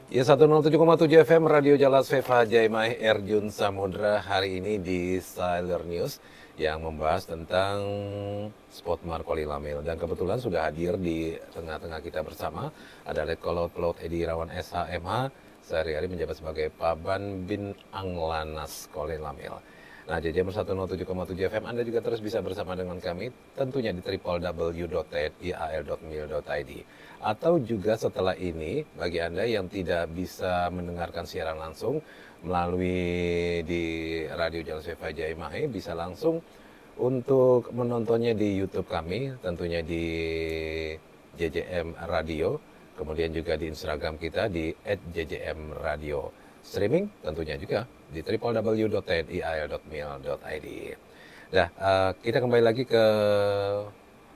Ya 107,7 FM Radio Jalas Veva Jaimai Erjun Samudra hari ini di Siler News yang membahas tentang spot Markoli Lamil, dan kebetulan sudah hadir di tengah-tengah kita bersama ada Letkol Laut Edi Irawan SHMH, sehari-hari menjabat sebagai Paban Bin Anglanas Kolin Lamil. Nah, JJM 107,7 FM Anda juga terus bisa bersama dengan kami tentunya di www.ial.mil.id. Atau juga setelah ini, bagi Anda yang tidak bisa mendengarkan siaran langsung melalui di Radio Jalas Veva Jaimahe, bisa langsung untuk menontonnya di YouTube kami, tentunya di JJM Radio, kemudian juga di Instagram kita di @jjmradio. Streaming tentunya juga di www.tnial.mil.id. Nah, kita kembali lagi ke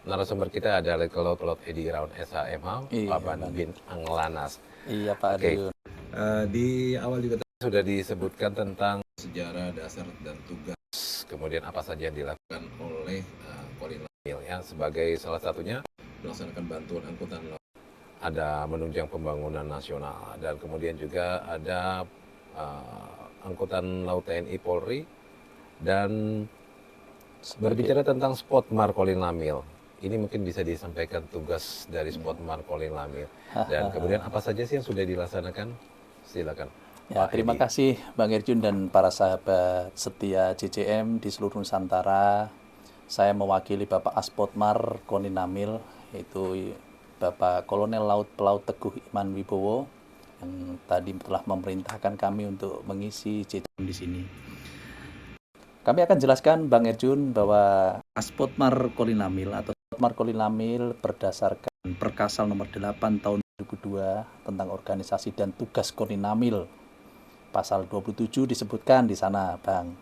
narasumber kita, ada Letkol Laut Edi Irawan SHMH, Paban Bin Anglanas. Iya Pak Adil. Di awal juga sudah disebutkan tentang sejarah dasar dan tugas, kemudian apa saja yang dilakukan oleh Kolin Lamil ya, sebagai salah satunya melaksanakan bantuan angkutan laut. Ada menunjang pembangunan nasional, dan kemudian juga ada angkutan laut TNI Polri, dan berbicara tentang spot Markoli Lamil. Ini mungkin bisa disampaikan tugas dari spot Markoli Lamil, dan kemudian apa saja sih yang sudah dilaksanakan? Silakan. Ya, terima kasih Bang Erjun dan para sahabat setia JJM di seluruh Nusantara. Saya mewakili Bapak Aspotmar Kolin Lamil, yaitu Bapak Kolonel Laut Pelaut Teguh Iman Wibowo, yang tadi telah memerintahkan kami untuk mengisi JJM di sini. Kami akan jelaskan Bang Erjun bahwa Aspotmar Kolin Lamil atau Aspotmar Kolin Lamil berdasarkan Perkasal nomor 8 tahun 2002 tentang organisasi dan tugas Kolin Lamil. Pasal 27 disebutkan di sana, Bang,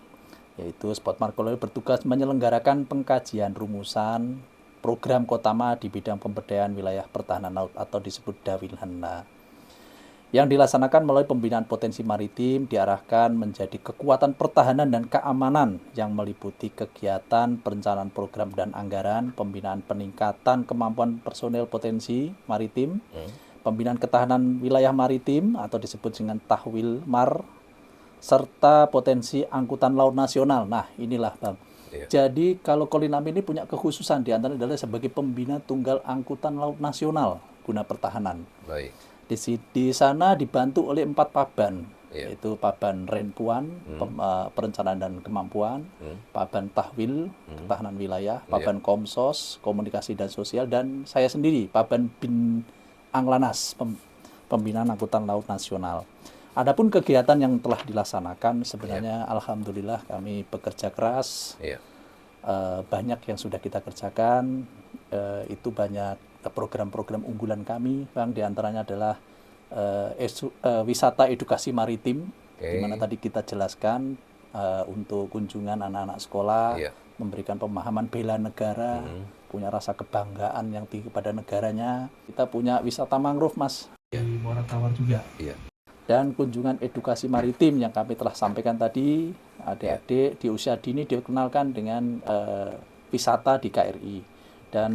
yaitu Aspotmar Kolin Lamil bertugas menyelenggarakan pengkajian rumusan program Kotama di bidang pemberdayaan wilayah pertahanan laut atau disebut Dawilhanla, yang dilaksanakan melalui pembinaan potensi maritim, diarahkan menjadi kekuatan pertahanan dan keamanan yang meliputi kegiatan perencanaan program dan anggaran, pembinaan peningkatan kemampuan personel potensi maritim, pembinaan ketahanan wilayah maritim atau disebut dengan Tahwil Mar, serta potensi angkutan laut nasional. Nah, inilah Bang. Jadi kalau Kolin Lamil ini punya kekhususan, diantaranya adalah sebagai pembina tunggal angkutan laut nasional guna pertahanan. Baik. Di sana dibantu oleh 4 paban, yaitu Paban Renpuan, perencanaan dan kemampuan, Paban Tahwil, ketahanan wilayah, Paban Komsos, komunikasi dan sosial, dan saya sendiri, Paban Bin Anglanas, pembinaan angkutan laut nasional. Adapun kegiatan yang telah dilaksanakan, sebenarnya alhamdulillah kami bekerja keras, banyak yang sudah kita kerjakan, itu banyak program-program unggulan kami, Bang, diantaranya adalah wisata edukasi maritim, di mana tadi kita jelaskan untuk kunjungan anak-anak sekolah, memberikan pemahaman bela negara, punya rasa kebanggaan yang tinggi pada negaranya. Kita punya wisata mangrove, Mas, di Muara Tawar juga. Dan kunjungan edukasi maritim yang kami telah sampaikan tadi, adik-adik di usia dini dikenalkan dengan wisata di KRI. Dan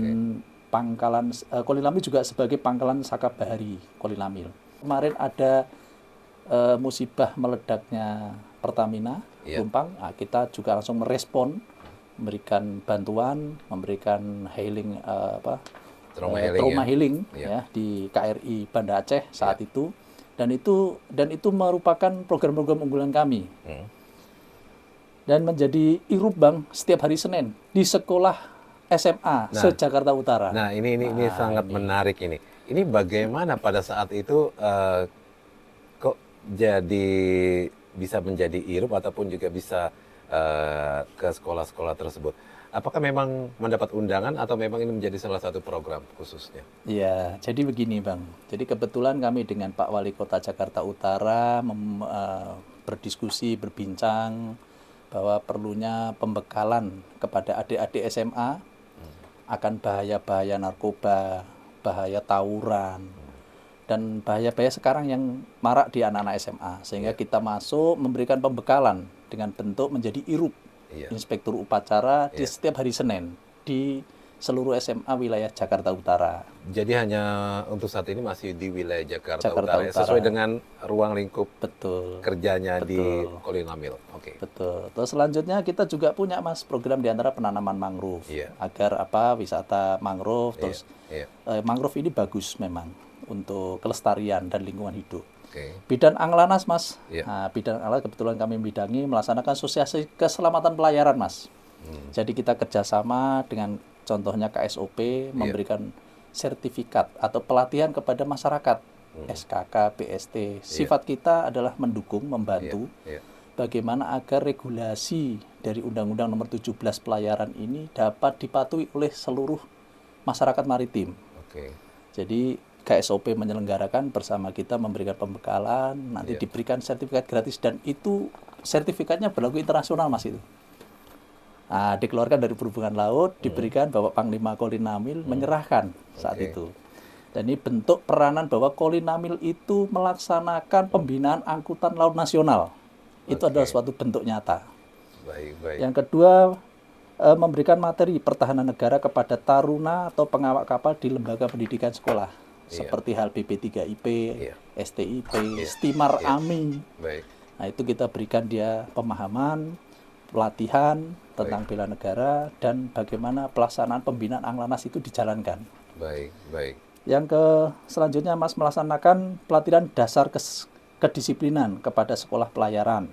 pangkalan Kolin Lamil juga sebagai pangkalan Sakabahari Kolin Lamil. Kemarin ada musibah meledaknya Pertamina Pelumpang. Nah, kita juga langsung merespon, memberikan bantuan, memberikan healing trauma healing ya di KRI Banda Aceh saat itu. Dan itu merupakan program-program unggulan kami. Dan menjadi irup, Bang, setiap hari Senin di sekolah SMA se-Jakarta Utara. Nah, ini sangat menarik ini. Ini bagaimana pada saat itu kok jadi bisa menjadi irup ataupun juga bisa ke sekolah-sekolah tersebut? Apakah memang mendapat undangan atau memang ini menjadi salah satu program khususnya? Ya, jadi begini, Bang. Jadi kebetulan kami dengan Pak Wali Kota Jakarta Utara berdiskusi, berbincang bahwa perlunya pembekalan kepada adik-adik SMA akan bahaya-bahaya narkoba, bahaya tawuran, dan bahaya-bahaya sekarang yang marak di anak-anak SMA. Sehingga kita masuk memberikan pembekalan dengan bentuk menjadi irup, inspektur upacara di setiap hari Senin di seluruh SMA wilayah Jakarta Utara. Jadi hanya untuk saat ini masih di wilayah Jakarta, Jakarta Utara, ya, Utara. sesuai dengan ruang lingkup Betul. kerjanya di Betul. Kolinamil. Oke. Betul. Terus selanjutnya kita juga punya Mas program diantara penanaman mangrove Iya. agar apa wisata mangrove. Terus Iya. mangrove ini bagus memang untuk kelestarian dan lingkungan hidup. Oke. Bidan Anglanas Mas. Iya. Nah, Bidan Anglanas kebetulan kami bidangi melaksanakan asosiasi keselamatan pelayaran Mas. Jadi kita kerjasama dengan contohnya KSOP memberikan sertifikat atau pelatihan kepada masyarakat SKK, BST. Sifat kita adalah mendukung, membantu Iya. bagaimana agar regulasi dari Undang-Undang Nomor 17 Pelayaran ini dapat dipatuhi oleh seluruh masyarakat maritim. Oke. Jadi KSOP menyelenggarakan bersama kita memberikan pembekalan, nanti diberikan sertifikat gratis dan itu sertifikatnya berlaku internasional Mas itu. Nah, dikeluarkan dari Perhubungan Laut, diberikan Bapak Panglima Kolinamil menyerahkan saat itu. Dan ini bentuk peranan bahwa Kolinamil itu melaksanakan pembinaan angkutan laut nasional. Itu adalah suatu bentuk nyata. Baik. Yang kedua, memberikan materi pertahanan negara kepada taruna atau pengawak kapal di lembaga pendidikan sekolah. Seperti hal BP3IP, STIP, Stimar AMI. Baik. Nah, itu kita berikan dia pemahaman, pelatihan tentang bela negara dan bagaimana pelaksanaan pembinaan Anglanas itu dijalankan. Baik. Yang selanjutnya Mas melaksanakan pelatihan dasar kedisiplinan kepada sekolah pelayaran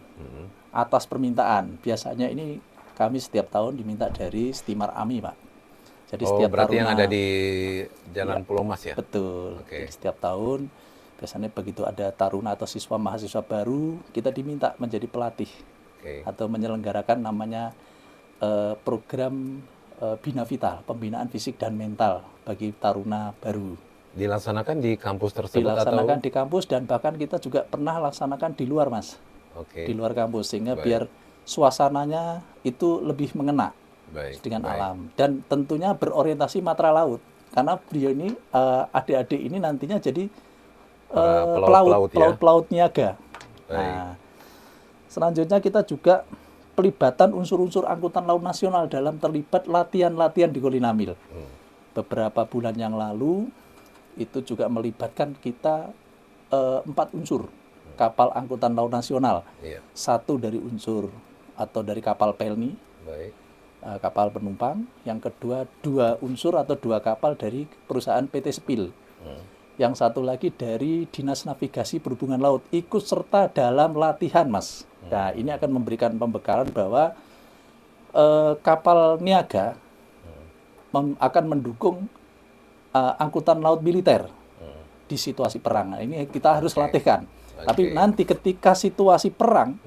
atas permintaan. Biasanya ini kami setiap tahun diminta dari Stimar AMI, Pak. Jadi setiap berarti taruna, yang ada di Jalan Pulau Mas ya? Betul. Oke. Jadi setiap tahun biasanya begitu ada taruna atau siswa mahasiswa baru, kita diminta menjadi pelatih. Atau menyelenggarakan namanya program Bina Vital, pembinaan fisik dan mental bagi taruna baru. Dilaksanakan di kampus tersebut Dilaksanakan atau? di kampus dan bahkan kita juga pernah laksanakan di luar Mas. Oke. Di luar kampus sehingga biar suasananya itu lebih mengena dengan alam dan tentunya berorientasi matra laut karena beliau ini adik-adik ini nantinya jadi pelaut niaga. Nah, selanjutnya kita juga pelibatan unsur-unsur angkutan laut nasional dalam terlibat latihan-latihan di Kolinamil. Beberapa bulan yang lalu itu juga melibatkan kita 4 unsur kapal angkutan laut nasional. Satu dari unsur atau dari kapal Pelni, kapal penumpang. Yang kedua 2 unsur atau 2 kapal dari perusahaan PT Spil. Yang satu lagi dari Dinas Navigasi Perhubungan Laut ikut serta dalam latihan, Mas. Nah, ini akan memberikan pembekalan bahwa kapal niaga akan mendukung angkutan laut militer di situasi perang. Nah, ini kita harus latihkan. Tapi nanti ketika situasi perang,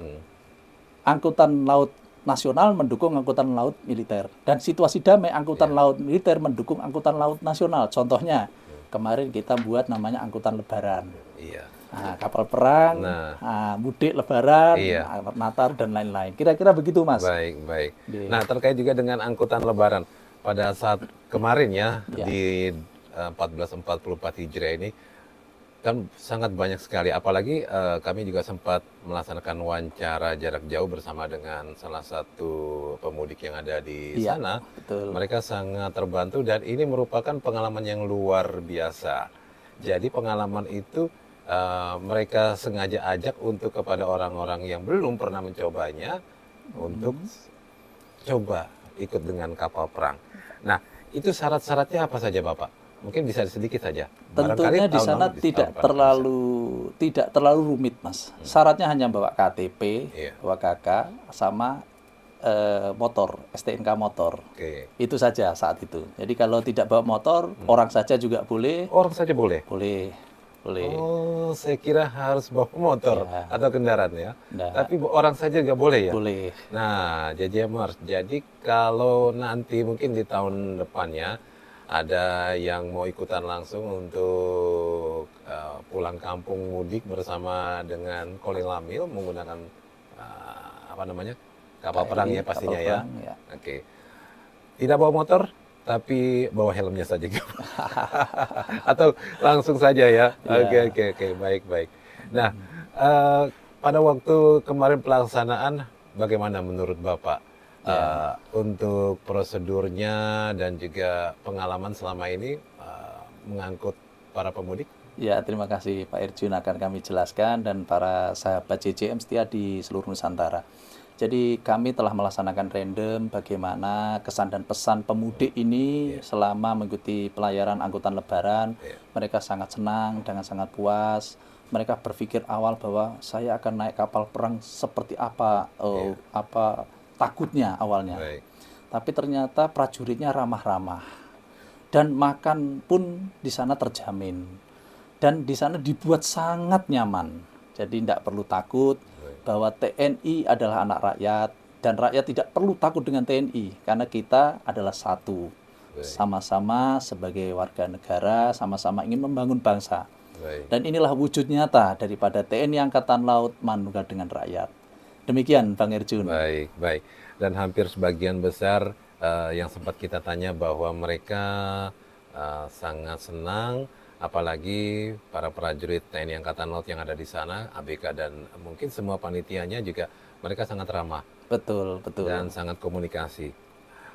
angkutan laut nasional mendukung angkutan laut militer. Dan situasi damai, angkutan laut militer mendukung angkutan laut nasional. Contohnya, kemarin kita buat namanya angkutan lebaran. Nah, kapal perang, mudik lebaran, Natal dan lain-lain. Kira-kira begitu, Mas. Baik. Nah, terkait juga dengan angkutan lebaran. Pada saat kemarin di 1444 Hijriah ini, kan sangat banyak sekali. Apalagi kami juga sempat melaksanakan wawancara jarak jauh bersama dengan salah satu pemudik yang ada di sana. Betul. Mereka sangat terbantu dan ini merupakan pengalaman yang luar biasa. Jadi pengalaman itu mereka sengaja ajak untuk kepada orang-orang yang belum pernah mencobanya untuk coba ikut dengan kapal perang. Nah, itu syarat-syaratnya apa saja, Bapak? Mungkin bisa sedikit saja. Tentunya di sana tidak terlalu rumit, Mas. Syaratnya hanya bawa KTP, bawa KK, sama motor, STNK motor. Itu saja saat itu. Jadi kalau tidak bawa motor, orang saja juga boleh. Orang saja boleh? Boleh. Oh, saya kira harus bawa motor atau kendaraan ya. Tapi orang saja juga boleh ya? Boleh. Nah, jadi kalau nanti mungkin di tahun depannya ada yang mau ikutan langsung untuk pulang kampung mudik bersama dengan Kolinamil menggunakan kapal perang ya pastinya ya. Oke. Tidak bawa motor, tapi bawa helmnya saja. Atau langsung saja ya. Oke, baik. Nah, pada waktu kemarin pelaksanaan, bagaimana menurut Bapak? Untuk prosedurnya dan juga pengalaman selama ini mengangkut para pemudik. Ya, terima kasih Pak Erjun, akan kami jelaskan dan para sahabat JJM setia di seluruh Nusantara. Jadi kami telah melaksanakan random bagaimana kesan dan pesan pemudik ini selama mengikuti pelayaran angkutan lebaran. Mereka sangat senang dengan sangat puas. Mereka berpikir awal bahwa saya akan naik kapal perang seperti apa, apa takutnya awalnya. Baik. Tapi ternyata prajuritnya ramah-ramah dan makan pun di sana terjamin. Dan di sana dibuat sangat nyaman. Jadi tidak perlu takut bahwa TNI adalah anak rakyat dan rakyat tidak perlu takut dengan TNI karena kita adalah satu. Sama-sama sebagai warga negara, sama-sama ingin membangun bangsa. Dan inilah wujud nyata daripada TNI Angkatan Laut manunggal dengan rakyat. Demikian Bang Erjun. Baik, baik. Dan hampir sebagian besar yang sempat kita tanya bahwa mereka sangat senang, apalagi para prajurit TNI Angkatan Laut yang ada di sana, ABK dan mungkin semua panitianya juga mereka sangat ramah. Betul, betul. Dan sangat komunikasi.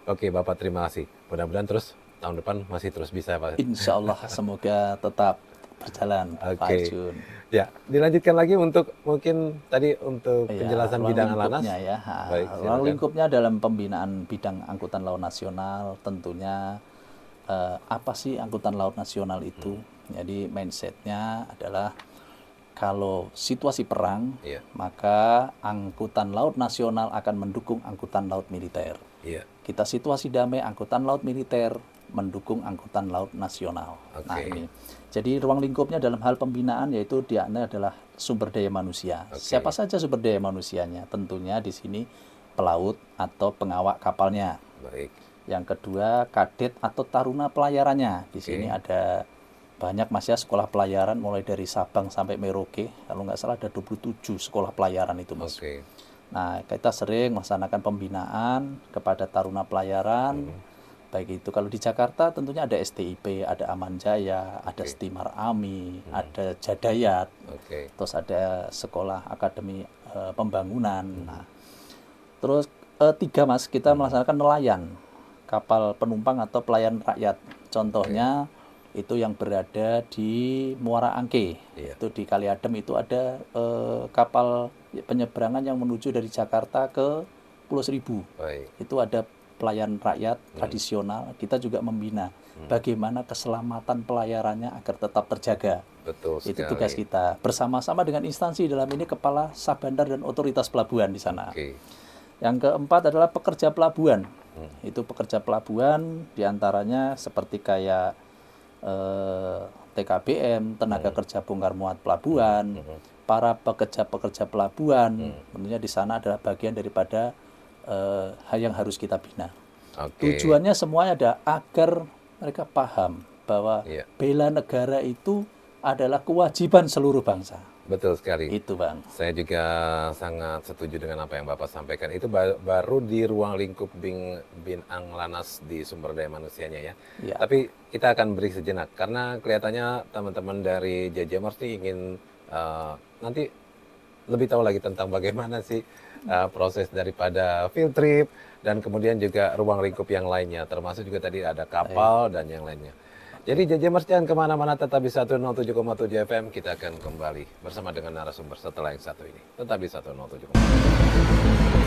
Oke, Bapak terima kasih. Mudah-mudahan terus tahun depan masih terus bisa, Pak. Insya Allah semoga tetap berjalan, Pak Erjun. Ya, dilanjutkan lagi untuk mungkin tadi untuk penjelasan bidang Alanas. Ya. Baik, ruang lingkupnya dalam pembinaan bidang angkutan laut nasional tentunya apa sih angkutan laut nasional itu? Jadi mindsetnya adalah kalau situasi perang, maka angkutan laut nasional akan mendukung angkutan laut militer. Kita situasi damai, angkutan laut militer mendukung angkutan laut nasional. Nah ini, jadi ruang lingkupnya dalam hal pembinaan yaitu dia adalah sumber daya manusia. Siapa saja sumber daya manusianya? Tentunya di sini pelaut atau pengawak kapalnya. Baik. Yang kedua, kadet atau taruna pelayarannya. Di sini ada banyak Mas ya sekolah pelayaran mulai dari Sabang sampai Merauke. Kalau nggak salah ada 27 sekolah pelayaran itu Mas. Nah, kita sering melaksanakan pembinaan kepada taruna pelayaran. Baik itu kalau di Jakarta tentunya ada STIP, ada Aman Jaya, ada Stimar Ami, ada Jadayat. Terus ada sekolah akademi pembangunan. Nah, terus tiga Mas, kita melaksanakan nelayan. Kapal penumpang atau pelayan rakyat. Contohnya itu yang berada di Muara Angke. Itu di Kali Adem itu ada kapal penyeberangan yang menuju dari Jakarta ke Pulau Seribu. Itu ada pelayan rakyat tradisional. Kita juga membina bagaimana keselamatan pelayarannya agar tetap terjaga. Betul sekali. Itu tugas kita. Bersama-sama dengan instansi dalam ini Kepala Sabandar dan Otoritas Pelabuhan di sana. Yang keempat adalah pekerja pelabuhan. Itu pekerja pelabuhan diantaranya seperti kayak TKBM, tenaga kerja bongkar muat pelabuhan, para pekerja-pekerja pelabuhan, tentunya di sana adalah bagian daripada hal yang harus kita bina. Tujuannya semuanya ada agar mereka paham bahwa bela negara itu adalah kewajiban seluruh bangsa. Betul sekali. Itu Bang. Saya juga sangat setuju dengan apa yang Bapak sampaikan. Itu baru di ruang lingkup Binang Lanas di sumber daya manusianya ya. Tapi kita akan beri sejenak karena kelihatannya teman-teman dari JJMers ini ingin nanti lebih tahu lagi tentang bagaimana sih proses daripada field trip dan kemudian juga ruang lingkup yang lainnya, termasuk juga tadi ada kapal dan yang lainnya. Jadi JJMers jangan kemana-mana, tetap di 107,7 FM. Kita akan kembali bersama dengan narasumber setelah yang satu ini. Tetap di 107,7.